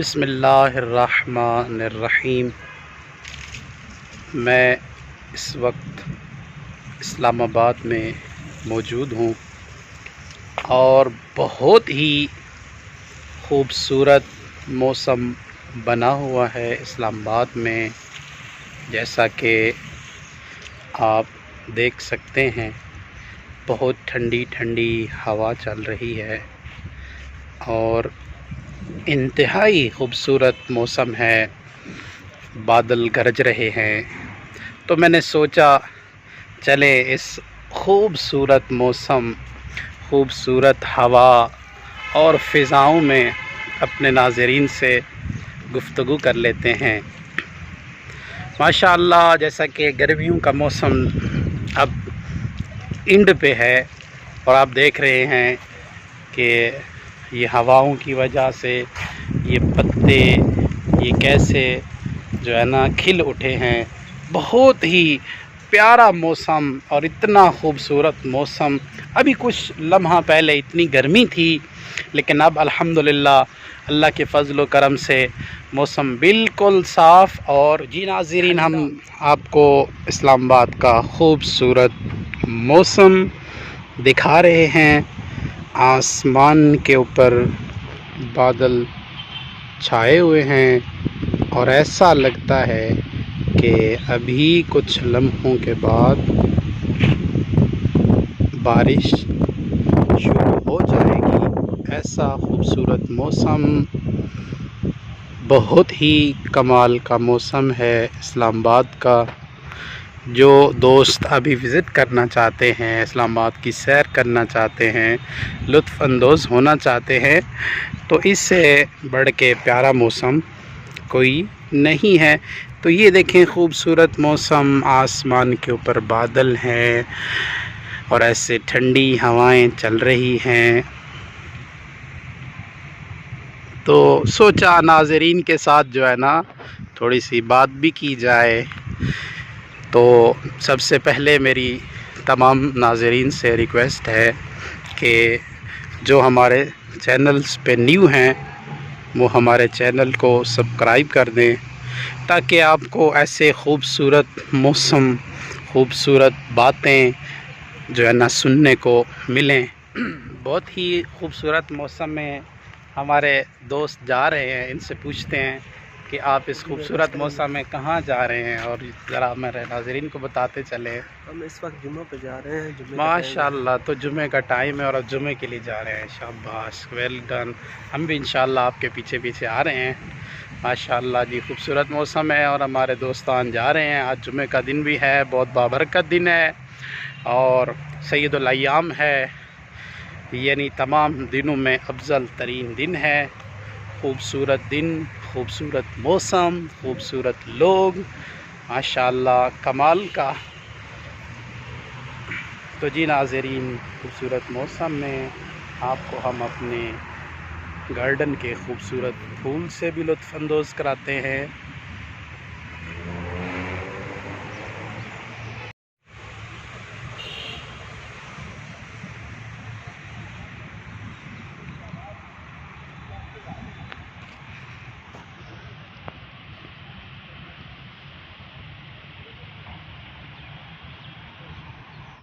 बिस्मिल्लाहिर्रहमानिर्रहीम। मैं इस वक्त इस्लामाबाद में मौजूद हूँ और बहुत ही ख़ूबसूरत मौसम बना हुआ है इस्लामाबाद में। जैसा कि आप देख सकते हैं, बहुत ठंडी ठंडी हवा चल रही है और इंतहाई ख़ूबसूरत मौसम है। बादल गरज रहे हैं, तो मैंने सोचा चले इस ख़ूबसूरत मौसम, ख़ूबसूरत हवा और फ़िज़ाओं में अपने नाज़रीन से गुफ्तगू कर लेते हैं। माशाअल्लाह, जैसा कि गर्मियों का मौसम अब एंड पे है और आप देख रहे हैं कि ये हवाओं की वजह से ये पत्ते ये कैसे जो है ना खिल उठे हैं। बहुत ही प्यारा मौसम और इतना ख़ूबसूरत मौसम। अभी कुछ लम्हा पहले इतनी गर्मी थी, लेकिन अब अल्हम्दुलिल्लाह अल्लाह के फ़ज़ल व करम से मौसम बिल्कुल साफ़। और जी नाज़रीन, हम आपको इस्लामाबाद का ख़ूबसूरत मौसम दिखा रहे हैं। आसमान के ऊपर बादल छाए हुए हैं और ऐसा लगता है कि अभी कुछ लम्हों के बाद बारिश शुरू हो जाएगी। ऐसा ख़ूबसूरत मौसम, बहुत ही कमाल का मौसम है इस्लामाबाद का। जो दोस्त अभी विज़िट करना चाहते हैं, इस्लामाबाद की सैर करना चाहते हैं, लुत्फ़अंदोज़ होना चाहते हैं, तो इससे बढ़ के प्यारा मौसम कोई नहीं है। तो ये देखें, ख़ूबसूरत मौसम, आसमान के ऊपर बादल हैं और ऐसे ठंडी हवाएं चल रही हैं। तो सोचा नाज़रीन के साथ जो है ना थोड़ी सी बात भी की जाए। तो सबसे पहले मेरी तमाम नाज़रीन से रिक्वेस्ट है कि जो हमारे चैनल्स पे न्यू हैं वो हमारे चैनल को सब्सक्राइब कर दें, ताकि आपको ऐसे ख़ूबसूरत मौसम, ख़ूबसूरत बातें जो है ना सुनने को मिलें। बहुत ही ख़ूबसूरत मौसम में हमारे दोस्त जा रहे हैं। इनसे पूछते हैं कि आप इस खूबसूरत मौसम में कहाँ जा रहे हैं, और ज़रा मेरे नाज़रीन को बताते चले। हम इस वक्त जुम्मे पे जा रहे हैं। माशाअल्लाह, तो जुम्मे का टाइम है और अब जुम्मे के लिए जा रहे हैं। शाबाश, वेल डन। हम भी इंशाअल्लाह आपके पीछे पीछे आ रहे हैं। माशाअल्लाह जी, खूबसूरत मौसम है और हमारे दोस्तान जा रहे हैं। आज जुम्मे का दिन भी है, बहुत बाबरकत दिन है और सैयदुल अय्याम है, यानी तमाम दिनों में अफजल तरीन दिन है। खूबसूरत दिन, खूबसूरत मौसम, खूबसूरत लोग, माशाअल्लाह कमाल का। तो जी नाज़रीन, खूबसूरत मौसम में आपको हम अपने गार्डन के खूबसूरत फूल से भी लुत्फ़अंदोज़ कराते हैं।